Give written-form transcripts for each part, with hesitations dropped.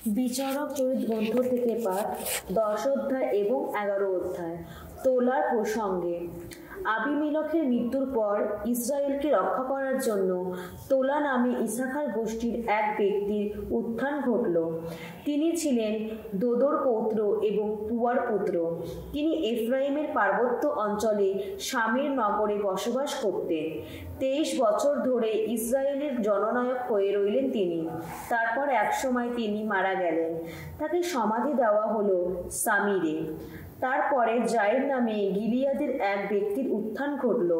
বিচারক চরিত গ্রন্থ থেকে পাঠ 10 অধ্যায় এবং 11 অধ্যায়। তোলার প্রসঙ্গে আবিমেলেকের মৃত্যুর পর ইসরায়েলকে রক্ষা করার জন্য তোলা নামে ইসাখার গোষ্ঠীর এক ব্যক্তির উত্থান ঘটল। তিনি ছিলেন দোদোর পৌত্র এবং পুয়ার পুত্র। তিনি এফরাইমের পার্বত্য অঞ্চলে শামের নগরে বসবাস করতেন। 23 বছর ধরে ইসরায়েলের জননায়ক হয়ে রইলেন তিনি। তারপর একসময় তিনি মারা গেলেন। তাকে সমাধি দেওয়া হলো সামিরে। তারপরে জায়ের নামে গিলিয়াদের এক ব্যক্তির উত্থান ঘটল।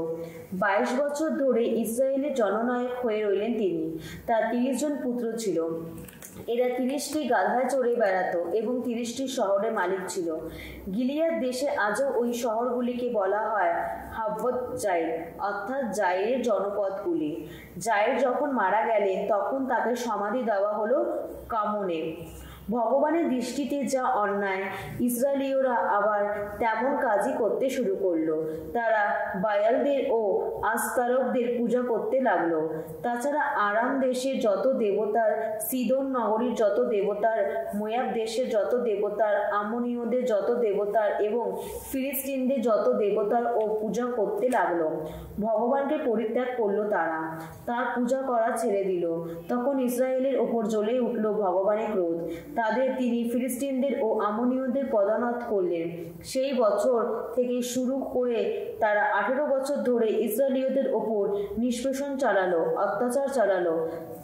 22 বছর ধরে ইসরায়েলের জননায়ক হয়ে রইলেন তিনি। তার 30 জন পুত্র ছিল। এরা 30টি গাধায় চড়ে বেড়াতো এবং 30টি শহরের মালিক ছিল। গিলিয়াদ দেশে আজও ওই শহরগুলিকে বলা হয় হাব্বত জায়ের, অর্থাৎ জায়ের জনপদগুলি। জায়ের যখন মারা গেলেন তখন তাকে সমাধি দেওয়া হলো কামনে। ভগবানের দৃষ্টিতে যা অন্যায়, ইসরায়েলীয়রা আবার তেমন কাজই করতে শুরু করলো। তারা বায়ালদের ও আস্তারকদের পূজা করতে লাগলো। তাছাড়া আরাম দেশের যত দেবতার, সিদোন নগরীর যত দেবতার, মোয়াব দেশের যত দেবতার, আমনীয়দের যত দেবতার এবং ফিলিস্তিনদের যত দেবতার ও পূজা করতে লাগলো। ভগবানকে পরিত্যাগ করলো তারা, তার পূজা করা ছেড়ে দিল। তখন ইসরায়েলের ওপর জ্বলে উঠল ভগবানের ক্রোধ। তাদের তিনি ফিলিস্তিনদের ও আমনীয়দের পদানত করলেন। সেই বছর থেকে শুরু করে তারা 18 বছর ধরে ইসরায়েলীয়দের ওপর নিষ্পেষণ চালালো, অত্যাচার চালালো।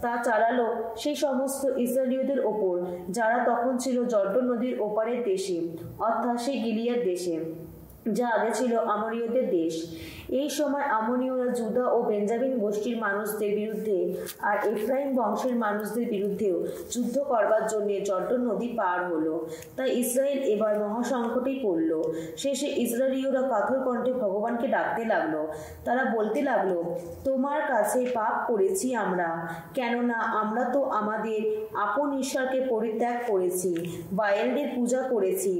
তা চালালো সেই সমস্ত ইসরায়েলীয়দের ওপর যারা তখন ছিল জর্ডন নদীর ওপারের দেশে, অর্থাৎ সেই গিলিয়াদ দেশে, যা আগে ছিল আমরীয়দের দেশ। এই সময় আমনীয়রা জুদা ও বেঞ্জামিন গোষ্ঠীর মানুষদের বিরুদ্ধে আর এফরাইম বংশের মানুষদের বিরুদ্ধেও যুদ্ধ করবার জন্য জর্ডন নদী পার হলো। তাই ইসরায়েল এবার মহাসংকটেই পড়ল। শেষে ইসরায়েলীয়রা কাতর কণ্ঠে ভগবানকে ডাকতে লাগলো। তারা বলতে লাগলো, তোমার কাছে পাপ করেছি আমরা, কেননা আমরা তো আমাদের আপন ঈশ্বরকে পরিত্যাগ করেছি, বায়েলদের পূজা করেছি।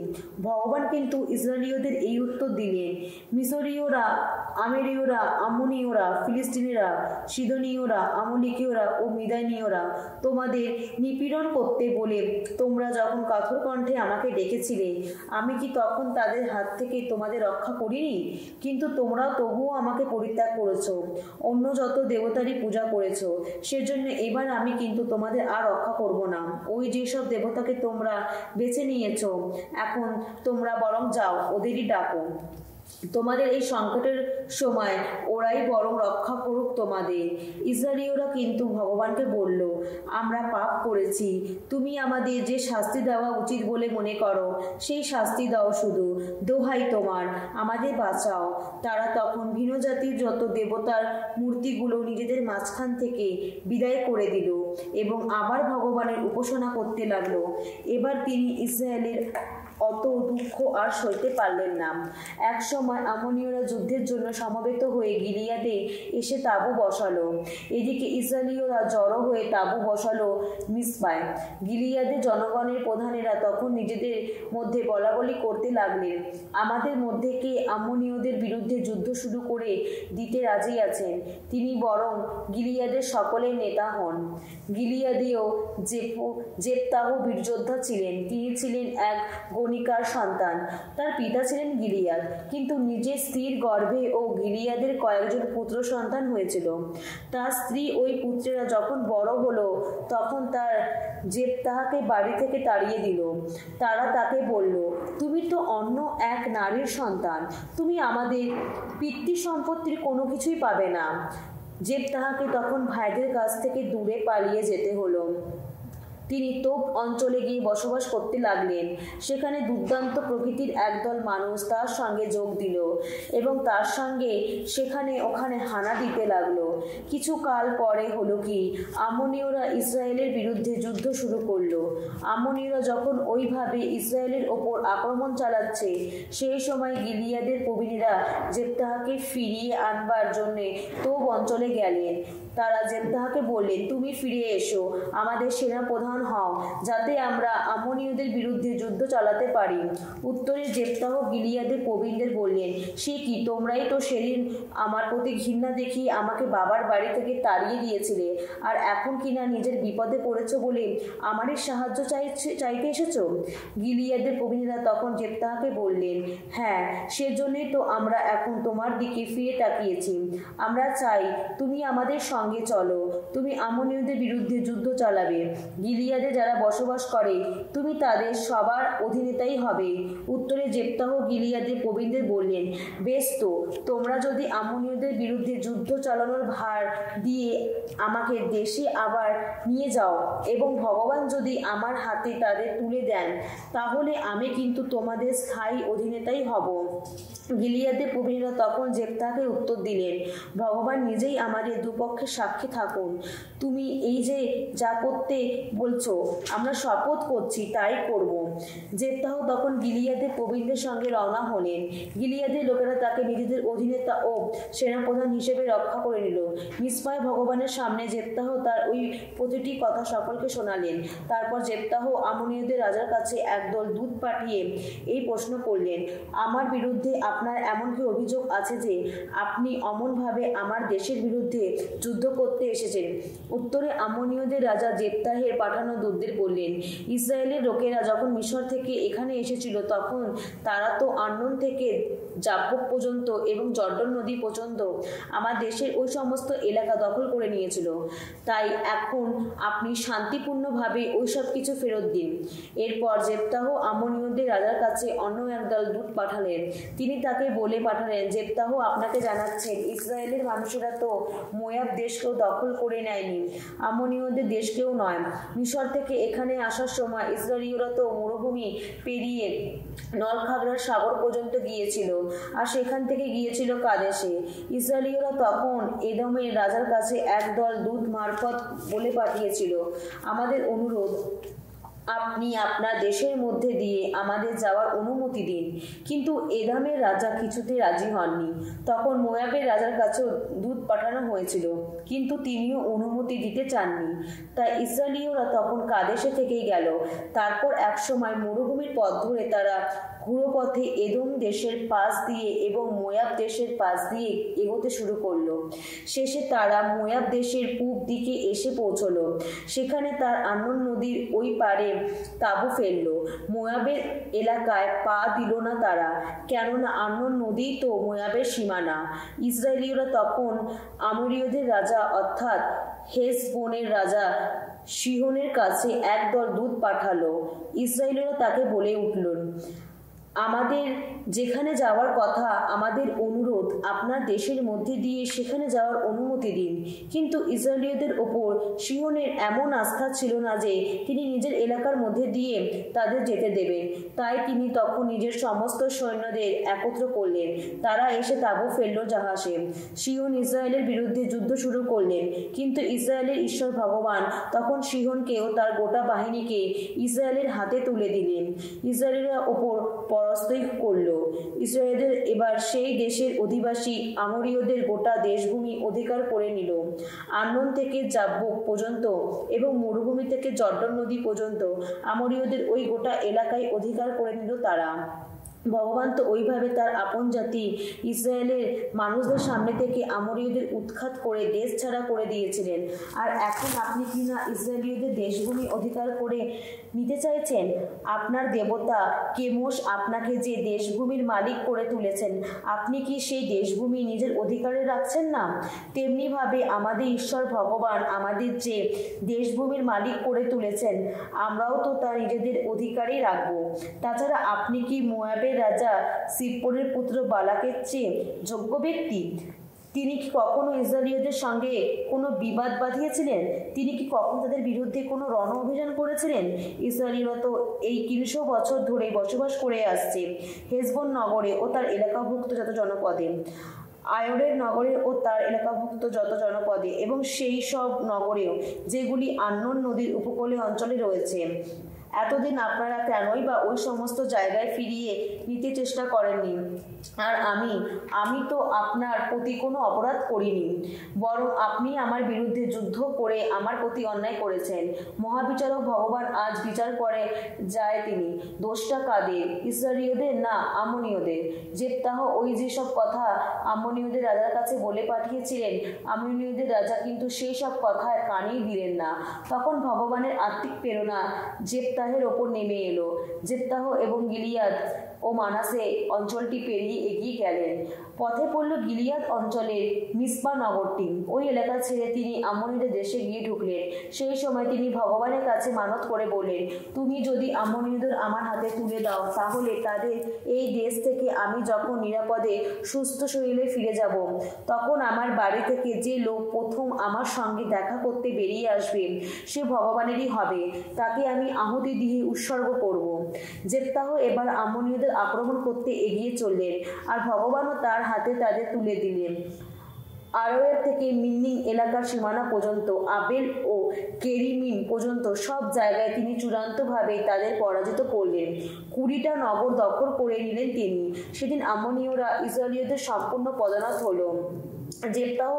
ভগবান কিন্তু ইসরায়েলীয়দের এই উত্তর দিলেন, মিশরীয়রা, আমেরীয়রা, আম্মনীয়রা, ফিলিস্তিনিরা, সিদোনীয়রা, আমলিকীয়রা ও মিদানীয়রা তোমাদের নিপীড়ন করতে বলে তোমরা যখন কাতর কণ্ঠে আমাকে ডেকেছিলে, আমি কি তখন তাদের হাত থেকে তোমাদের রক্ষা করিনি? কিন্তু তোমরা তবুও আমাকে পরিত্যাগ করেছো, অন্য যত দেবতারই পূজা করেছো। সেজন্য এবার আমি কিন্তু তোমাদের আর রক্ষা করব না। ওই যেসব দেবতাকে তোমরা বেছে নিয়েছো, এখন তোমরা বরং যাও, ওদেরই ডাকো। তোমাদের এই সংকটের সময় ওরাই বরং রক্ষা করুক তোমাদের। ইসরায়েলীয়রা কিন্তু ভগবানকে বলল, আমরা পাপ করেছি, তুমি আমাদের যে শাস্তি দেওয়া উচিত বলে মনে করো সেই শাস্তি দাও, শুধু দোহাই তোমার, আমাদের বাঁচাও। তারা তখন ভিন্ন জাতির যত দেবতার মূর্তিগুলো নিজেদের মাঝখান থেকে বিদায় করে দিল এবং আবার ভগবানের উপাসনা করতে লাগলো। এবার তিনি ইসরায়েলের অত দুঃখ আর সইতে পারলেন না। এক সময় আমনীয়রা যুদ্ধের জন্য সমবেত হয়ে গিলিয়াদে এসে তাঁবু বসালো। এদিকে ইসরায়েলীয়রা জড়ো হয়ে তাঁবু বসালো মিসপায়। গিলিয়াদের জনগণের প্রধানেরা তখন নিজেদের মধ্যে বলাবলি করতে লাগলেন, আমাদের মধ্যে কে আমনীয়দের বিরুদ্ধে যুদ্ধ শুরু করে দিতে রাজি আছেন, তিনি বরং গিলিয়াদের সকলের নেতা হন। গিলিয়াদেও জেফতাহ বীরযোদ্ধা ছিলেন। তিনি ছিলেন এক গণিকার সন্তান। তার পিতা ছিলেন গিলিয়াদ, কিন্তু নিজের স্ত্রীর গর্ভে ও গিলিয়াদের কয়েকজন পুত্র সন্তান হয়েছিল। তার স্ত্রী ওই পুত্রেরা যখন বড় হলো তখন তার জেফতাহকে বাড়ি থেকে তাড়িয়ে দিল। তারা তাকে বলল, তুমি তো অন্য এক নারীর সন্তান, তুমি আমাদের পিতৃ সম্পত্তির কোনো কিছুই পাবে না। জেফতাহকে তখন ভাইদের কাছ থেকে দূরে পালিয়ে যেতে হলো। তিনি তোপ অঞ্চলে গিয়ে বসবাস করতে লাগলেন। সেখানে দুর্দান্ত প্রকৃতির একদল মানুষ তার সঙ্গে যোগ দিল এবং তার সঙ্গে ওখানে হানা দিতে লাগলো। কিছু কাল পরে হলো কি, আমনীয়রা ইসরায়েলের বিরুদ্ধে যুদ্ধ শুরু করলো। আমনীয়রা যখন ওইভাবে ইসরায়েলের ওপর আক্রমণ চালাচ্ছে, সেই সময় গিলিয়াদের প্রবীণেরা জেফতাহকে ফিরিয়ে আনবার জন্যে তোপ অঞ্চলে গেলেন। তারা জেফতাহকে বললেন, তুমি ফিরে এসো, আমাদের সেনাপ্রধান শক্তিমান হও, যাতে আমরা আম্মনীয়দের বিরুদ্ধে যুদ্ধ চালাতে পারি। উত্তরে জেফতাহ গিলিয়াদের প্রবীণদের বললেন, সে কি, তোমরাই তো সেদিন আমার প্রতি ঘৃণা দেখিয়ে আমাকে বাবার বাড়ি থেকে তাড়িয়ে দিয়েছিলে, আর এখন কিনা নিজের বিপদে পড়েছ বলে আমারই সাহায্য চাইতে এসেছো? গিলিয়াদের প্রবীণরা তখন জেফতাহকে বললেন, হ্যাঁ, সেজন্যই তো আমরা এখন তোমার দিকে ফিরে তাকিয়েছি। আমরা চাই তুমি আমাদের সঙ্গে চলো, তুমি আম্মনীয়দের বিরুদ্ধে যুদ্ধ চালাবে। গিলিয়াদে যারা বসবাস করে তুমি তাদের সবার অধীনেতাই হবে। উত্তরে জেফতাহ গিলিয়াদের প্রবীণদের বললেন, বেশ তো, তোমরা যদি আম্মনীয়দের বিরুদ্ধে যুদ্ধ চালানোর ভার দিয়ে আমাকে দেশে আবার নিয়ে যাও এবং ভগবান যদি আমার হাতে তাদের তুলে দেন, তাহলে আমি কিন্তু তোমাদের স্থায়ী অধীনেতাই হব। গিলিয়াদের প্রবীণরা তখন জেফতাহকে উত্তর দিলেন, ভগবান নিজেই আমাদের দুপক্ষের সাক্ষী থাকুন। তুমি এই যে যা করতে বলছো আমরা শপথ করছি তাই করব। জেফতাহ তখন গিলিয়াদের প্রবীণদের সঙ্গে রওনা হলেন। গিলিয়াদের লোকেরা তাকে নিজেদের অধীনেতা ও সেনাপ্রধান হিসেবে রক্ষা করে নিল। নিষ্পায় ভগবানের সামনে জেফতাহ তার ওই প্রতিটি কথা সকলকে শোনালেন। তারপর জেফতাহ আম্মনীয়দের রাজার কাছে একদল দূত পাঠিয়ে এই প্রশ্ন করলেন, আমার বিরুদ্ধে আপনার এমন কি অভিযোগ আছে যে আপনি অমনভাবে আমার দেশের বিরুদ্ধে যুদ্ধ করতে এসেছেন? উত্তরে আম্মনীয়দের রাজা জেফতাহের পাঠানো দূতদের বললেন, ইসরায়েলের লোকেরা যখন মিশর থেকে এখানে এসেছিল তখন তারা তো আর্নোন থেকে জাব্বক পর্যন্ত এবং জর্ডন নদী পর্যন্ত আমার দেশের ওই সমস্ত এলাকা দখল করে নিয়েছিল। তাই এখন আপনি শান্তিপূর্ণভাবে ওই সব কিছু ফেরত দিন। এরপর জেফতাহ আম্মনীয়দের রাজার কাছে অন্য একদল দূত পাঠালেন। তিনি তাকে বলে পাঠালেন, জেফতাহ আপনাকে জানাচ্ছেন, ইসরায়েলের মানুষেরা তো মোয়াব দেশকেও দখল করে নেয়নি, আম্মনীয়দের দেশকেও নয়। মিশর থেকে এখানে আসার সময় ইসরায়েলীয়রা তো মরুভূমি পেরিয়ে নলখাগড়ার সাগর পর্যন্ত গিয়েছিল, আর সেখান থেকে গিয়েছিল কাদেশে। ইসরায়েলীয়রা তখন এদমের রাজার কাছে একদল দূত মারফত বলে পাঠিয়েছিল, আমাদের অনুরোধ আপনি আপনার দেশের মধ্যে দিয়ে আমাদের যাওয়ার অনুমতি দিন। কিন্তু এদমের রাজা কিছুতে রাজি হননি। তখন মোয়াবের রাজার কাছেও দূত পাঠানো হয়েছিল, কিন্তু তিনিও অনুমতি দিতে চাননি। তাই ইসরায়েলীয়রা তখন কাদেশে থেকেই গেল। তারপর একসময় মরুভূমির পথ ধরে তারা ঘুরোপথে এদম দেশের পাশ দিয়ে এবং মোয়াব দেশের পাশ দিয়ে এগোতে শুরু করলো। শেষে তারা মোয়াব দেশের পূব দিকে এসে পৌঁছলো। সেখানে তার আর্নোন নদীর ওই পারে তাঁবু ফেললো। মোয়াবের এলাকায় পা দিল না তারা, কেননা আর্নোন নদী তো মোয়াবের সীমানা। ইসরায়েলীয়রা তখন আমোরীয়দের রাজা অর্থাৎ হেশবোনের রাজা সিহনের কাছে একদল দূত পাঠালো। ইসরায়েলীয়রা তাকে বলে উঠলেন, আমাদের যেখানে যাওয়ার কথা, আমাদের অনুরোধ আপনার দেশের মধ্যে দিয়ে সেখানে যাওয়ার অনুমতি দিন। কিন্তু ইসরায়েলীয়দের ওপর সিহনের এমন আস্থা ছিল না যে তিনি নিজের এলাকার মধ্যে দিয়ে তাদের যেতে দেবেন। তাই তিনি তখন নিজের সমস্ত সৈন্যদের একত্র করলেন। তারা এসে তাঁবু ফেলল জাহাজে। সিহন ইসরায়েলের বিরুদ্ধে যুদ্ধ শুরু করলেন, কিন্তু ইসরায়েলের ঈশ্বর ভগবান তখন সিহনকে ও তার গোটা বাহিনীকে ইসরায়েলের হাতে তুলে দিলেন। ইসরায়েলের ওপর পরাস্তই করল। ইসরায়েলের এবার সেই দেশের অধিবাসী আমোরীয়দের গোটা দেশভূমি অধিকার করে নিল। আর্নোন থেকে জাব্বক পর্যন্ত এবং মরুভূমি থেকে জর্ডন নদী পর্যন্ত আমোরীয়দের ওই গোটা এলাকায় অধিকার করে নিল তারা। ভগবান তো ওইভাবে তার আপন জাতি ইসরায়েলের মানুষদের সামনে থেকে আমোরীয়দের উৎখাত করে দেশ ছাড়া করে দিয়েছিলেন, আর এখন আপনি কি না ইসরায়েলীয়দের দেশভূমি অধিকার করে নিতে চাইছেন? আপনার দেবতা কেমোশ আপনাকে যে দেশভূমির মালিক করে তুলেছেন, আপনি কি সেই দেশভূমি নিজের অধিকারে রাখছেন না? তেমনিভাবে আমাদের ঈশ্বর ভগবান আমাদের যে দেশভূমির মালিক করে তুলেছেন, আমরাও তো তা নিজেদের অধিকারেই রাখবো। তাছাড়া আপনি কি মোয়াবের রাজা সিপ্পোরের পুত্র বালাকের চেয়ে যোগ্য ব্যক্তি? তিনি কি কখনো ইসরায়েলীয়দের সঙ্গে কোনো বিবাদ বাঁধিয়েছিলেন? তিনি কি কখনো তাদের বিরুদ্ধে কোনো রণ অভিযান করেছিলেন? ইসরায়েলীয়রা তো এই 300 বছর ধরে বসবাস করে আসছে হেশবোন নগরে ও তার এলাকাভুক্ত যত জনপদে, আয়োরের নগরে ও তার এলাকাভুক্ত যত জনপদে, এবং সেই সব নগরেও যেগুলি আর্নোন নদীর উপকূলে অঞ্চলে রয়েছে। এতদিন আপনারা কেনই বা ওই সমস্ত জায়গায় ফিরিয়ে নিতে চেষ্টা করেননি? আর আমি তো আপনার প্রতি কোনো অপরাধ করিনি, বরং আপনি আমার বিরুদ্ধে যুদ্ধ করে আমার প্রতি অন্যায় করেছেন। মহাবিচারক ভগবান আজ বিচার করে যায়, তিনি দোষটা কাদের? ইসরায়েলীয়দের না আম্মনীয়দের? জেফতাহ ওই যেসব কথা আম্মনীয়দের রাজার কাছে বলে পাঠিয়েছিলেন, আম্মনীয়দের রাজা কিন্তু সেই সব কথায় কানেই দিলেন না। তখন ভগবানের আত্মিক প্রেরণা জেফতাহের ওপর নেমে এলো। জেফতাহ এবং গিলিয়াদ ও মানাসে অঞ্চলটি পেরিয়ে এগিয়ে গেলেন। পথে পড়ল গিলিয়াদ অঞ্চলের মিসপা নগরটি। ওই এলাকা ছেড়ে তিনি আম্মনীয়দের দেশে গিয়ে ঢুকলেন। সেই সময় তিনি ভগবানের কাছে মানত করে বললেন, তুমি যদি আম্মনীয়দের আমার হাতে তুলে দাও, তাহলে তাদের এই দেশ থেকে আমি যখন নিরাপদে সুস্থ শরীরে ফিরে যাব, তখন আমার বাড়ি থেকে যে লোক প্রথম আমার সঙ্গে দেখা করতে বেরিয়ে আসবে, সে ভগবানেরই হবে। তাকে আমি আহুতি দিয়ে উৎসর্গ করব। জেফতাহ এবার আম্মনীয়দের আক্রমণ করতে এগিয়ে চললেন, আর ভগবানও তার হাতে তাদের তুলে দিলেন। আরোয়ের থেকে মিন্নিং এলাকার সীমানা পর্যন্ত, আবেল ও কেরিমিন পর্যন্ত সব জায়গায় তিনি চূড়ান্তভাবে তাদের পরাজিত করলেন। 20টা নগর দখল করে নিলেন তিনি। সেদিন আম্মনীয়রা ইসরায়েলীয়দের সম্পূর্ণ পদানত হল। জেফতাহ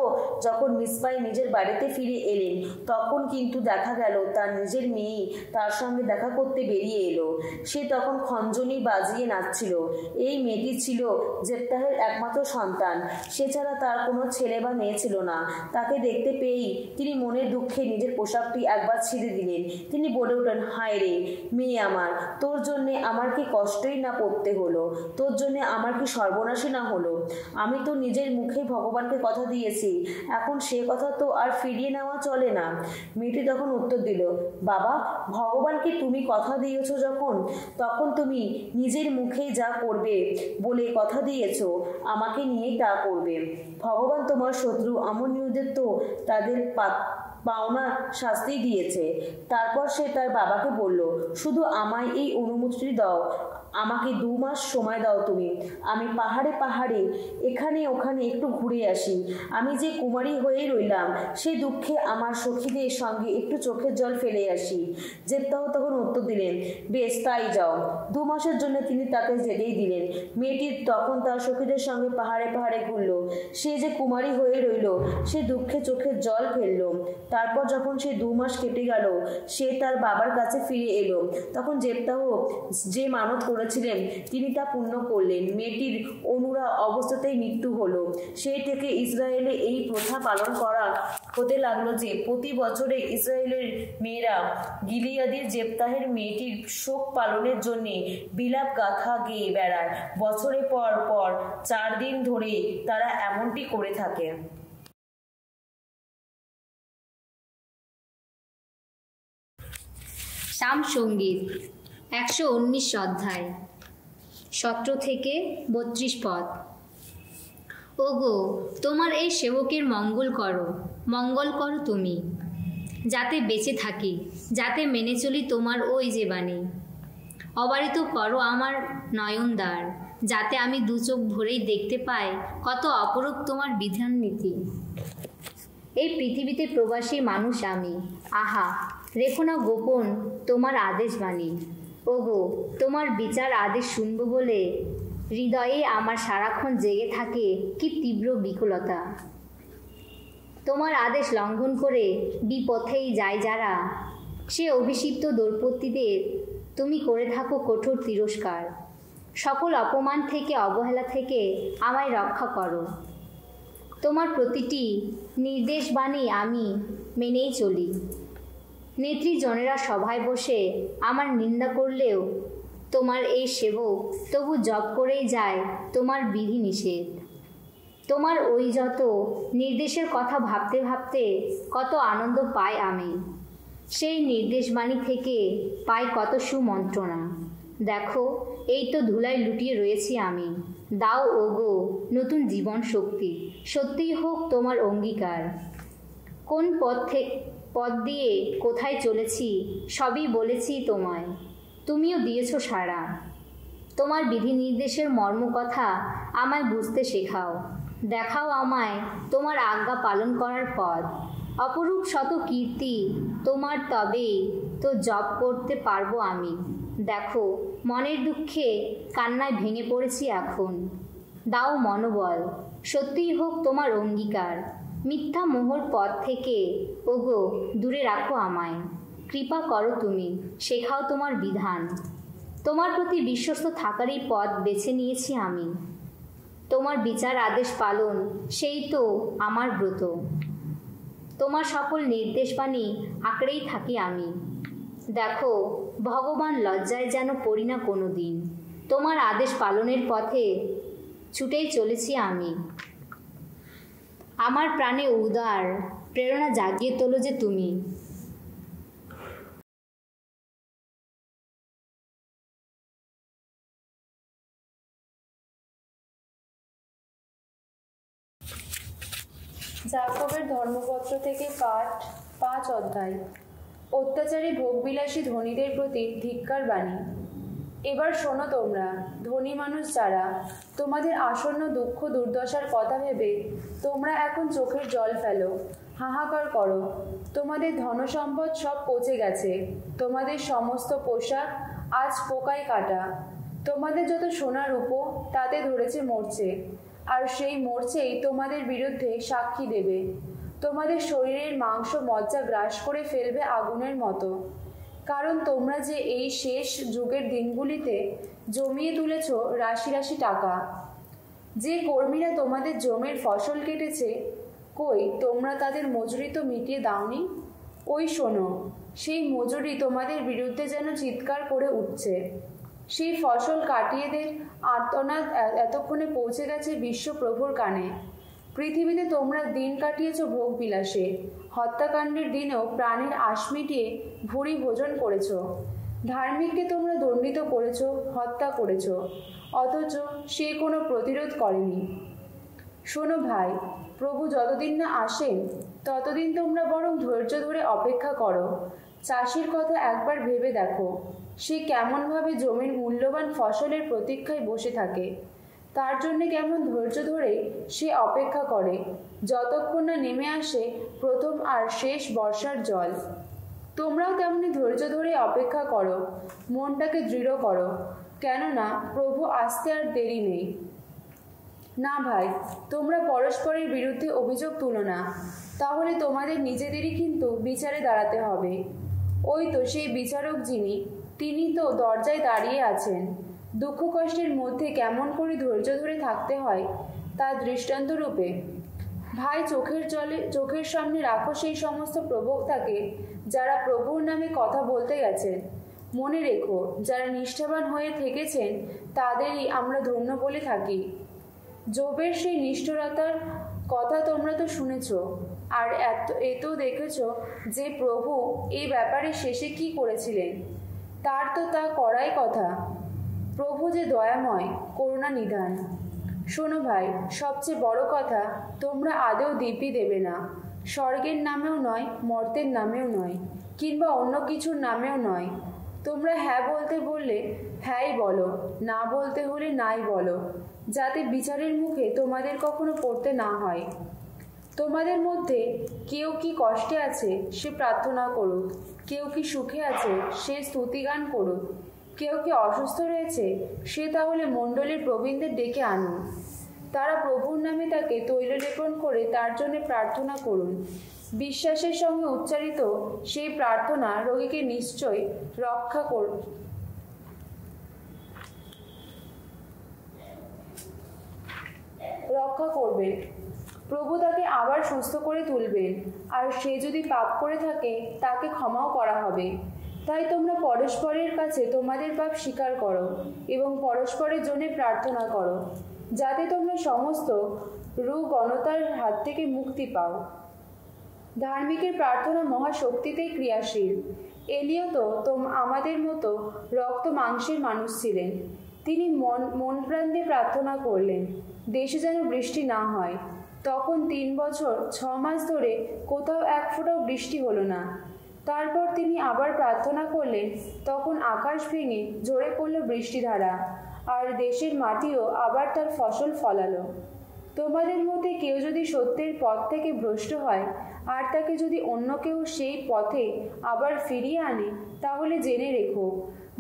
যখন মিসপায় নিজের বাড়িতে ফিরে এলেন, তখন কিন্তু দেখা গেল তার নিজের মেয়েই তার সঙ্গে দেখা করতে বেরিয়ে এলো। সে তখন খঞ্জনি বাজিয়ে নাচছিল। এই মেয়েটি ছিল জেফতাহের একমাত্র সন্তান। সে ছাড়া তার কোনো ছেলে বা মেয়ে ছিল না। তাকে দেখতে পেয়েই তিনি মনের দুঃখে নিজের পোশাকটি একবার ছিঁড়ে দিলেন। তিনি বলে উঠলেন, হায় রে মেয়ে আমার, তোর জন্যে আমার কি কষ্টই না পড়তে হলো, তোর জন্যে আমার কি সর্বনাশী না হলো। আমি তো নিজের মুখে ভগবানকে কথা দিয়েছি, এখন সে কথা তো আর ফিরিয়ে নেওয়া চলে না। মেয়েটি তখন উত্তর দিল, বাবা, ভগবানকে তুমি কথা দিয়েছো যখন, তখন তুমি নিজের মুখেই যা করবে বলে কথা দিয়েছো, আমাকে নিয়েই তা করবে। ভগবান তোমার শত্রু আম্মনীয়দের তো তাদের পাওনা শাস্তি দিয়েছে। তারপর সে তার বাবাকে বলল, শুধু আমায় এই অনুমতি দাও, আমাকে 2 মাস সময় দাও তুমি। আমি পাহাড়ে পাহাড়ে এখানে ওখানে একটু ঘুরে আসি। আমি যে কুমারী হয়ে রইলাম, সে দুঃখে আমার সখীদের সঙ্গে একটু চোখের জল ফেলে আসি। জেফতাহ তখন উত্তর দিলেন, বেশ, তাই যাও। 2 মাসের জন্য তিনি তাকে যেতেই দিলেন। মেয়েটি তখন তার সখীদের সঙ্গে পাহাড়ে পাহাড়ে ঘুরল। সে যে কুমারী হয়ে রইল, সে দুঃখে চোখের জল ফেলল। তারপর যখন সে 2 মাস কেটে গেল, সে তার বাবার কাছে ফিরে এলো। তখন জেফতাহ যে মানত করেছিলেন, তিনি তা পূর্ণ করলেন। মেয়েটির অনুরা অবস্থাতেই মৃত্যু হলো। সেই থেকে ইসরায়েলে এই প্রথা পালন করা হতে লাগলো যে প্রতি বছরে ইসরায়েলের মেয়েরা গিলিয়াদের জেফতাহের মেয়েটির শোক পালনের জন্য বিলাপ গাথা গেয়ে বেড়ায়। বছরের পর পর 4 দিন ধরে তারা এমনটি করে থাকে। সাম সঙ্গীত 119 অধ্যায়, 17 থেকে 32 পদ। ওগো, তোমার এই সেবকের মঙ্গল করো তুমি, যাতে বেঁচে থাকি, যাতে মেনে চলি তোমার ওই যে বাণী। অবারিত করো আমার নয়নদ্বার, যাতে আমি 2 চোখ ভরেই দেখতে পাই কত অপরূপ তোমার বিধান নীতি। এই পৃথিবীতে প্রবাসী মানুষ আমি, আহা, রেখো না গোপন তোমার আদেশ বাণী। ওগো, তোমার বিচার আদেশ শুনব বলে হৃদয়ে আমার সারাক্ষণ জেগে থাকে কি তীব্র বিকলতা। তোমার আদেশ লঙ্ঘন করে বিপথেই যায় যারা, সে অভিষিক্ত দৌর্পত্যীদের তুমি করে থাকো কঠোর তিরস্কার। সকল অপমান থেকে, অবহেলা থেকে আমায় রক্ষা করো। তোমার প্রতিটি নির্দেশ বাণী আমি মেনেই চলি। নেত্রীজনেরা সভায় বসে আমার নিন্দা করলেও তোমার এই সেবক তবু জপ করেই যায় তোমার বিধি নিষেধ। তোমার ওই যত নির্দেশের কথা ভাবতে ভাবতে কত আনন্দ পাই আমি। সেই নির্দেশবাণী থেকে পাই কত সুমন্ত্রণা। দেখো, এই তো ধুলায় লুটিয়ে রয়েছি আমি। দাও ওগো নতুন জীবন শক্তি, সত্যিই হোক তোমার অঙ্গীকার। কোন পথ দিয়ে কোথায় চলেছি সবই বলেছি তোমায়, তুমিও দিয়েছো সাড়া। তোমার বিধি নির্দেশের মর্ম কথা আমায় বুঝতে শেখাও। দেখাও আমায় তোমার আজ্ঞা পালন করার পথ। অপরূপ শত কীর্তি তোমার, তবেই তো জপ করতে পারবো আমি। দেখো, মনের দুঃখে কান্নায় ভেঙে পড়েছি এখন। দাও মনোবল, সত্যিই হোক তোমার অঙ্গীকার। মিথ্যা মোহর পথ থেকে ওগো দূরে রাখো আমায়। কৃপা করো তুমি, শেখাও তোমার বিধান। তোমার প্রতি বিশ্বস্ত থাকারই পথ বেছে নিয়েছি আমি। তোমার বিচার আদেশ পালন, সেই তো আমার ব্রত। তোমার সকল নির্দেশবাণী আঁকড়েই থাকি আমি। দেখো ভগবান, লজ্জায় যেন পড়ি না কোনো দিন। তোমার আদেশ পালনের পথে ছুটেই চলেছি আমি। আমার প্রাণে উদার প্রেরণা জাগিয়ে তোলো যে তুমি। যাকবের ধর্মপত্র থেকে পাঠ 5 অধ্যায়। অত্যাচারী ভোগবিলাসী ধনীদের প্রতি ধিক্কার বাণী। এবার শোনো তোমরা ধনী মানুষ যারা, তোমাদের আসন্ন দুঃখ দুর্দশার কথা ভেবে তোমরা এখন চোখের জল ফেলো, হাহাকার করো। তোমাদের ধনসম্পদ সব পচে গেছে, তোমাদের সমস্ত পোশাক আজ পোকায় কাটা। তোমাদের যত সোনা রূপো তাতে ধরেছে মরছে, আর সেই মরছেই তোমাদের বিরুদ্ধে সাক্ষী দেবে। তোমাদের শরীরের মাংস মজ্জা গ্রাস করে ফেলবে আগুনের মতো। কারণ তোমরা যে এই শেষ যুগের দিনগুলিতে জমিয়ে তুলেছ রাশি রাশি টাকা। যে কর্মীরা তোমাদের জমির ফসল কেটেছে, কই তোমরা তাদের মজুরি তো মিটিয়ে দাওনি? ওই শোনো, সেই মজুরি তোমাদের বিরুদ্ধে যেন চিৎকার করে উঠছে। সেই ফসল কাটিয়েদের আর্তনাদ এতক্ষণে পৌঁছে গেছে বিশ্বপ্রভুর কানে। পৃথিবীতে তোমরা দিন কাটিয়েছ ভোগ বিলাসে, হত্যাকাণ্ডের দিনেও প্রাণের আশ মিটিয়ে ভুরি ভোজন করেছ। ধার্মিককে তোমরা দণ্ডিত করেছ, হত্যা করেছ, অথচ সে কোনো প্রতিরোধ করেনি। শোনো ভাই, প্রভু যতদিন না আসেন ততদিন তোমরা বরং ধৈর্য ধরে অপেক্ষা করো। চাষির কথা একবার ভেবে দেখো, সে কেমনভাবে জমির মূল্যবান ফসলের প্রতীক্ষায় বসে থাকে। তার জন্যে কেমন ধৈর্য ধরে সে অপেক্ষা করে, যতক্ষণ না নেমে আসে প্রথম আর শেষ বর্ষার জল। তোমরাও তেমনি ধৈর্য ধরে অপেক্ষা করো, মনটাকে দৃঢ় করো, কেননা প্রভু আসতে আর দেরি নেই। না ভাই, তোমরা পরস্পরের বিরুদ্ধে অভিযোগ তুলো না, তাহলে তোমাদের নিজেদেরই কিন্তু বিচারে দাঁড়াতে হবে। ওই তো সেই বিচারক যিনি, তিনি তো দরজায় দাঁড়িয়ে আছেন। দুঃখ কষ্টের মধ্যে কেমন করে ধৈর্য ধরে থাকতে হয় তার দৃষ্টান্ত রূপে। ভাই, চোখের সামনে রাখো সেই সমস্ত প্রবক্তাকে যারা প্রভুর নামে কথা বলতে গেছেন। মনে রেখো, যারা নিষ্ঠাবান হয়ে থেকেছেন তাদেরই আমরা ধন্য বলে থাকি। যোবের সেই নিষ্ঠুরতার কথা তোমরা তো শুনেছ, আর এত দেখেছ যে প্রভু এই ব্যাপারে শেষে কি করেছিলেন। তার তো তা করাই কথা। প্রভু যে দয়াময়, করুণা নিধান। শোনো ভাই, সবচেয়ে বড় কথা, তোমরা আদৌ দিব্যি দেবে না। স্বর্গের নামেও নয়, মর্তের নামেও নয়, কিংবা অন্য কিছুর নামেও নয়। তোমরা হ্যাঁ বলতে বললে হ্যাঁই বলো, না বলতে হলে নাই বলো, যাতে বিচারের মুখে তোমাদের কখনো পড়তে না হয়। তোমাদের মধ্যে কেউ কি কষ্টে আছে সে প্রার্থনা করুক, কেউ কি সুখে আছে সে স্তুতিগান করুক, কেউ কি অসুস্থ রয়েছে সে তাহলে মণ্ডলীর প্রবীণদের ডেকে আনুন। তারা প্রভুর নামে তাকে তৈল লেপন করে তার জন্য প্রার্থনা করুন। বিশ্বাসের সঙ্গে উচ্চারিত সেই প্রার্থনা রোগীকে নিশ্চয় রক্ষা করবেন। প্রভু তাকে আবার সুস্থ করে তুলবেন, আর সে যদি পাপ করে থাকে তাকে ক্ষমাও করা হবে। তাই তোমরা পরস্পরের কাছে তোমাদের পাপ স্বীকার করো এবং পরস্পরের জন্য প্রার্থনা করো, যাতে তোমরা সমস্ত রূগণতার হাত থেকে মুক্তি পাও। ধার্মিকের প্রার্থনা মহাশক্তিতেই ক্রিয়াশীল। এলিও তো আমাদের মতো রক্ত মাংসের মানুষ ছিলেন। তিনি মন প্রাণ দিয়ে প্রার্থনা করলেন দেশে যেন বৃষ্টি না হয়। তখন 3 বছর 6 মাস ধরে কোথাও এক ফোঁটাও বৃষ্টি হলো না। তারপর তিনি আবার প্রার্থনা করলেন, তখন আকাশ ভেঙে ঝরে পড়ল বৃষ্টিধারা, আর দেশের মাটিও আবার তার ফসল ফলালো। তোমাদের মধ্যে কেউ যদি সত্যের পথ থেকে ভ্রষ্ট হয়, আর তাকে যদি অন্য কেউ সেই পথে আবার ফিরিয়ে আনে, তাহলে জেনে রেখো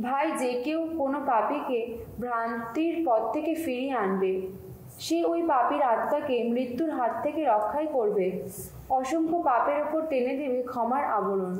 ভাই, যে কেউ কোনো পাপীকে ভ্রান্তির পথ থেকে ফিরিয়ে আনবে, সে ওই পাপীর আত্মাকে মৃত্যুর হাত থেকে রক্ষাই করবে, অসংখ্য পাপের ওপর টেনে দেবে ক্ষমার আবরণ।